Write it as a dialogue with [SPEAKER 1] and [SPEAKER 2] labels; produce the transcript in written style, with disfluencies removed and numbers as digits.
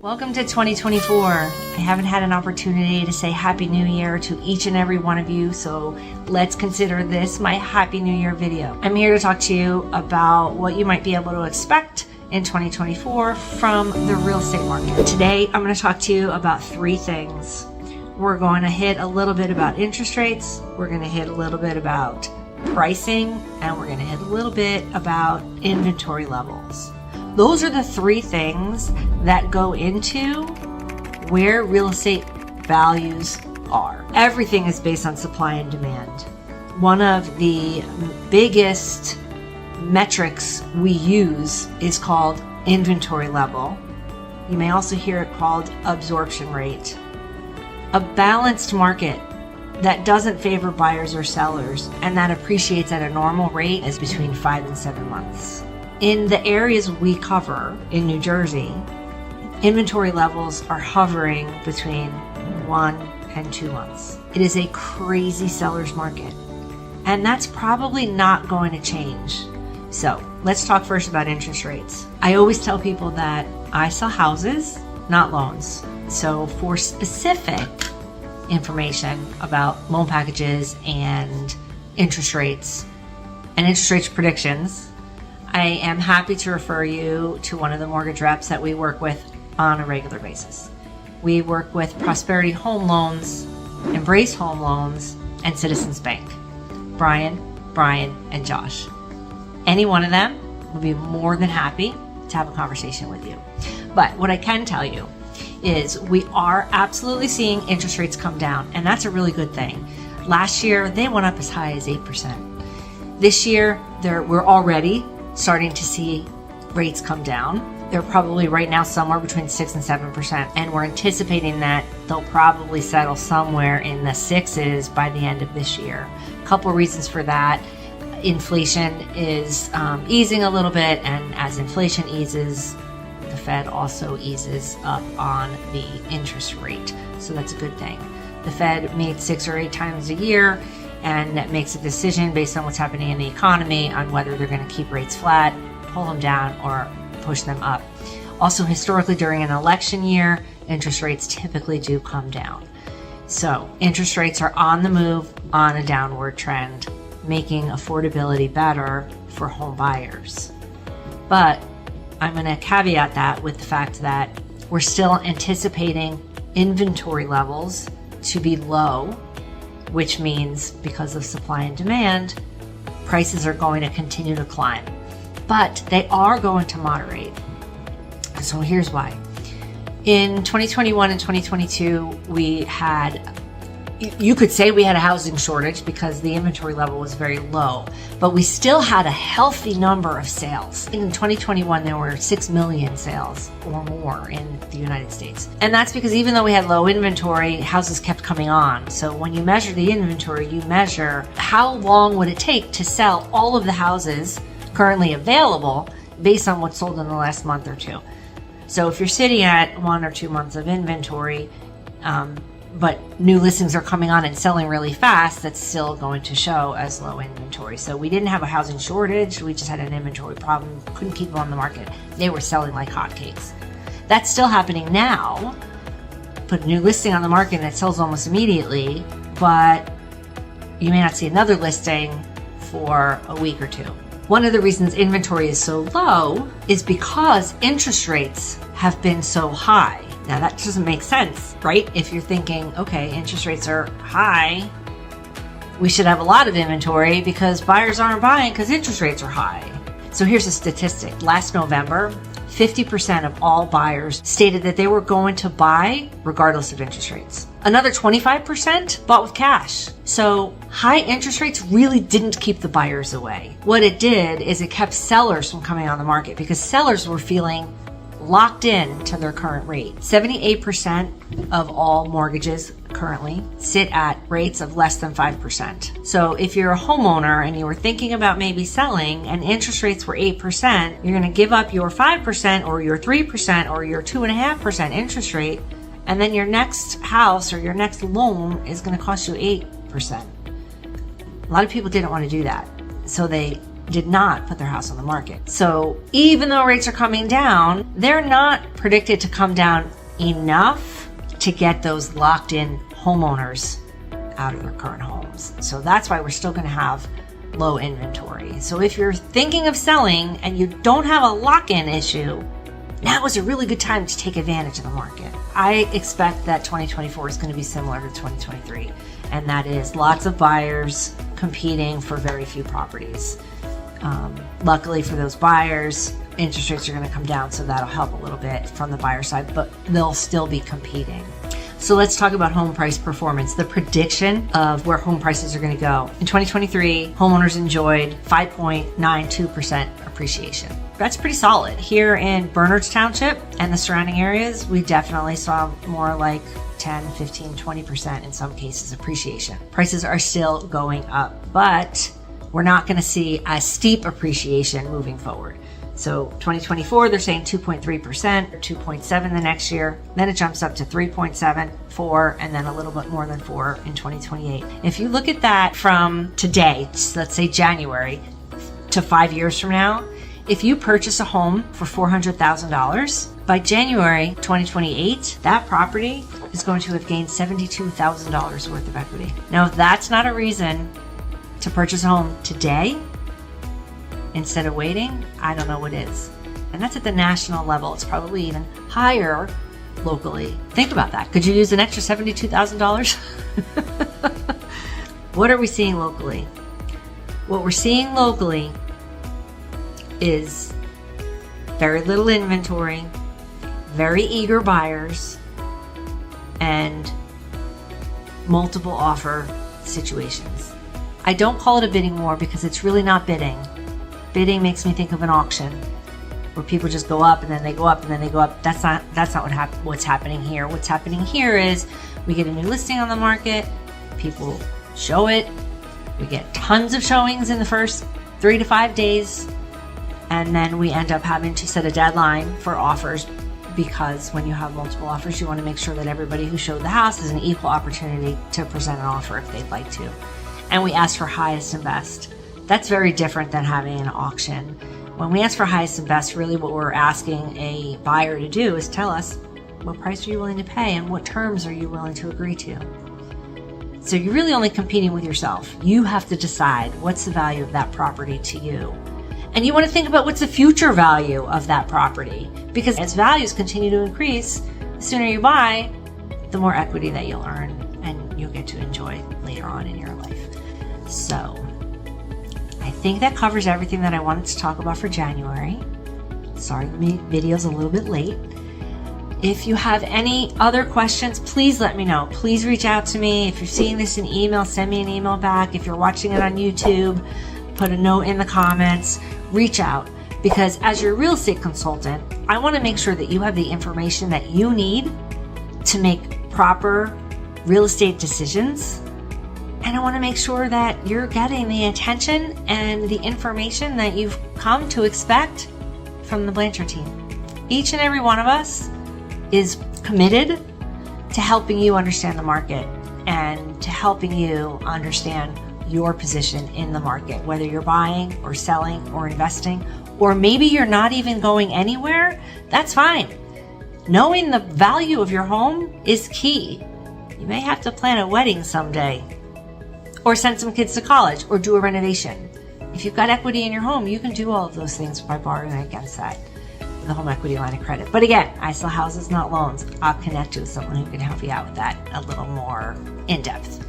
[SPEAKER 1] Welcome to 2024. I haven't had an opportunity to say Happy New Year to each and every one of you, so let's consider this my Happy New Year video. I'm here to talk to you about what you might be able to expect in 2024 from the real estate market. Today, I'm going to talk to you about three things. We're going to hit a little bit about interest rates, we're going to hit a little bit about pricing, and we're going to hit a little bit about inventory levels. Those are the three things that go into where real estate values are. Everything is based on supply and demand. One of the biggest metrics we use is called inventory level. You may also hear it called absorption rate. A balanced market that doesn't favor buyers or sellers and that appreciates at a normal rate is between 5 and 7 months. In the areas we cover in New Jersey, inventory levels are hovering between 1 and 2 months. It is a crazy seller's market, and that's probably not going to change. So let's talk first about interest rates. I always tell people that I sell houses, not loans. So for specific information about loan packages and interest rates predictions, I am happy to refer you to one of the mortgage reps that we work with on a regular basis. We work with Prosperity Home Loans, Embrace Home Loans, and Citizens Bank. Brian, and Josh. Any one of them will be more than happy to have a conversation with you. But what I can tell you is we are absolutely seeing interest rates come down, and that's a really good thing. Last year, they went up as high as 8%. This year, we're already starting to see rates come down. They're probably right now somewhere between 6 and 7%, and we're anticipating that they'll probably settle somewhere in the 6s by the end of this year. A couple of reasons for that. Inflation is easing a little bit, and as inflation eases, the Fed also eases up on the interest rate. So that's a good thing. The Fed meets 6 or 8 times a year, and that makes a decision based on what's happening in the economy on whether they're going to keep rates flat, pull them down, or push them up. Also, historically, during an election year, interest rates typically do come down. So interest rates are on the move, on a downward trend, making affordability better for home buyers. But I'm going to caveat that with the fact that we're still anticipating inventory levels to be low, which means because of supply and demand, prices are going to continue to climb. But they are going to moderate. So here's why. In 2021 and 2022, you could say we had a housing shortage because the inventory level was very low, but we still had a healthy number of sales. In 2021, there were 6 million sales or more in the United States. And that's because even though we had low inventory, houses kept coming on. So when you measure the inventory, you measure how long would it take to sell all of the houses currently available based on what's sold in the last month or two. So if you're sitting at 1 or 2 months of inventory, but new listings are coming on and selling really fast, that's still going to show as low inventory. So we didn't have a housing shortage, we just had an inventory problem, couldn't keep them on the market. They were selling like hotcakes. That's still happening now. Put a new listing on the market and it sells almost immediately, but you may not see another listing for a week or two. One of the reasons inventory is so low is because interest rates have been so high. Now that doesn't make sense, right? If you're thinking, okay, interest rates are high, we should have a lot of inventory because buyers aren't buying because interest rates are high. So here's a statistic. Last November, 50% of all buyers stated that they were going to buy regardless of interest rates. Another 25% bought with cash. So high interest rates really didn't keep the buyers away. What it did is it kept sellers from coming on the market because sellers were feeling locked in to their current rate. 78% of all mortgages currently sit at rates of less than 5%. So if you're a homeowner and you were thinking about maybe selling and interest rates were 8%, you're going to give up your 5% or your 3% or your 2.5% interest rate, and then your next house or your next loan is going to cost you 8%. A lot of people didn't want to do that. So they did not put their house on the market. So even though rates are coming down, they're not predicted to come down enough to get those locked in homeowners out of their current homes. So that's why we're still going to have low inventory. So if you're thinking of selling and you don't have a lock-in issue, now is a really good time to take advantage of the market. I expect that 2024 is going to be similar to 2023, and that is lots of buyers competing for very few properties. Luckily for those buyers, interest rates are going to come down, so that'll help a little bit from the buyer side, but they'll still be competing. So let's talk about home price performance, the prediction of where home prices are going to go. In 2023, homeowners enjoyed 5.92% appreciation. That's pretty solid. Here in Bernards Township and the surrounding areas, we definitely saw more like 10, 15, 20% in some cases appreciation. Prices are still going up, but we're not going to see a steep appreciation moving forward. So 2024, they're saying 2.3% or 2.7 the next year. Then it jumps up to 3.7, 4, and then a little bit more than 4 in 2028. If you look at that from today, let's say January, to 5 years from now, if you purchase a home for $400,000, by January 2028, that property is going to have gained $72,000 worth of equity. Now, if that's not a reason to purchase a home today, instead of waiting, I don't know what is. And that's at the national level. It's probably even higher locally. Think about that. Could you use an extra $72,000? What are we seeing locally? What we're seeing locally is very little inventory, very eager buyers, and multiple offer situations. I don't call it a bidding war because it's really not bidding. Bidding makes me think of an auction where people just go up and then they go up and then they go up. That's not what's happening here. What's happening here is we get a new listing on the market, people show it, we get tons of showings in the first 3 to 5 days, and then we end up having to set a deadline for offers, because when you have multiple offers, you want to make sure that everybody who showed the house has an equal opportunity to present an offer if they'd like to. And we ask for highest and best. That's very different than having an auction. When we ask for highest and best, really what we're asking a buyer to do is tell us, what price are you willing to pay and what terms are you willing to agree to? So you're really only competing with yourself. You have to decide what's the value of that property to you. And you want to think about what's the future value of that property, because as values continue to increase, the sooner you buy, the more equity that you'll earn and you'll get to enjoy later on in your life. So I think that covers everything that I wanted to talk about for January. Sorry, the video's a little bit late. If you have any other questions, please let me know. Please reach out to me. If you're seeing this in email, send me an email back. If you're watching it on YouTube, put a note in the comments. Reach out, because as your real estate consultant, I want to make sure that you have the information that you need to make proper real estate decisions. And I want to make sure that you're getting the attention and the information that you've come to expect from the Blanchard team. Each and every one of us is committed to helping you understand the market and to helping you understand your position in the market, whether you're buying or selling or investing, or maybe you're not even going anywhere. That's fine. Knowing the value of your home is key. You may have to plan a wedding someday, or send some kids to college, or do a renovation. If you've got equity in your home, you can do all of those things by borrowing against that, the home equity line of credit. But again, I sell houses, not loans. I'll connect you with someone who can help you out with that a little more in depth.